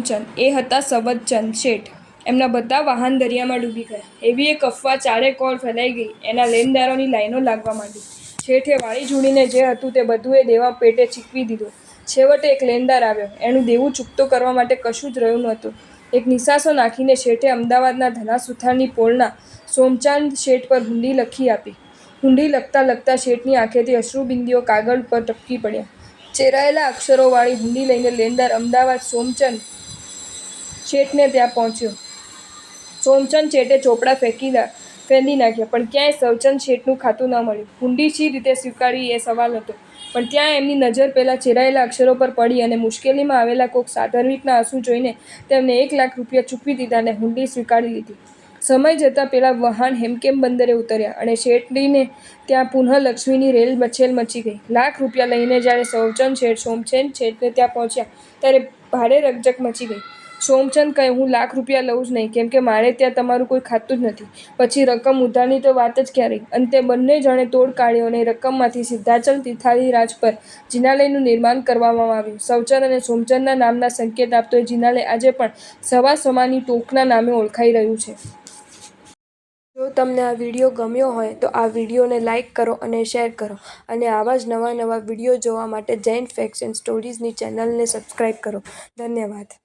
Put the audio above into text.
સોમચંદ એ હતા સબતચંદ શેઠ. એમના બધા વાહન દરિયામાં ડૂબી ગયા. એવી એક અફવા ચારેકોર ફેલાઈ ગઈ. એના લેણદારોની લાઈનો લાગવા માંડી. શેઠે વાળી ઝૂડીને જે હતું તે બધું એ દેવા પેટે ચીકવી દીધું. છેવટે એક લેણદાર આવ્યો. એનું દેવું ચૂકતો કરવા માટે કશું જ રહ્યું નહોતું. એક નિસાસો નાખીને શેઠે અમદાવાદના ધના સુથારની પોળના સોમચાંદ શેઠ પર હુંડી લખી આપી. હુંડી લખતા લખતા શેઠની આંખેથી અશ્રુબિંદુઓ કાગળ પર ટપકી પડ્યા. ચેરાયેલા અક્ષરોવાળી હુંડી લઈને લેણદાર અમદાવાદ સોમચંદ શેઠને ત્યાં પહોંચ્યો. સોમચંદ શેઠે ચોપડા ફેંદી નાખ્યા, પણ ક્યાંય સવચંદ શેઠનું ખાતું ન મળ્યું. હુંડી શી રીતે સ્વીકારવી એ સવાલ હતો, પણ ત્યાં એમની નજર પેલા ચેરાયેલા અક્ષરો પર પડી અને મુશ્કેલીમાં આવેલા કોક સાધર્મિકના આંસુ જોઈને તેમને 1 લાખ રૂપિયા ચૂકવી દીધા અને હુંડી સ્વીકારી લીધી. સમય જતાં પેલા વહાણ હેમકેમ બંદરે ઉતર્યા અને શેઠડીને ત્યાં પુનઃ લક્ષ્મીની રેલ મચેલ મચી ગઈ. લાખ રૂપિયા લઈને જ્યારે સવચંદ શેઠ સોમચંદ શેઠને ત્યાં પહોંચ્યા ત્યારે ભારે રકઝક મચી ગઈ. સોમચંદ કહે, હું લાખ રૂપિયા લઉં જ નહીં, કેમ કે મારે ત્યાં તમારું કોઈ ખાતું જ નથી. પછી રકમ ઉધારની તો વાત જ ક્યાં રહી? અંતે બંને જણે તોડ કાઢ્યો અને રકમમાંથી સિદ્ધાચલ તીર્થાધિરાજ પર જિનાલયનું નિર્માણ કરવામાં આવ્યું. સવચંદ અને સોમચંદના નામના સંકેત આપતો એ જિનાલય આજે પણ સવાસમાની ટોકના નામે ઓળખાઈ રહ્યું છે. જો તમને આ વિડીયો ગમ્યો હોય તો આ વિડીયોને લાઇક કરો અને શેર કરો, અને આવા જ નવા વિડીયો જોવા માટે જૈન ફેક્ટ્સ એન્ડ સ્ટોરીઝની ચેનલને સબસ્ક્રાઈબ કરો. ધન્યવાદ.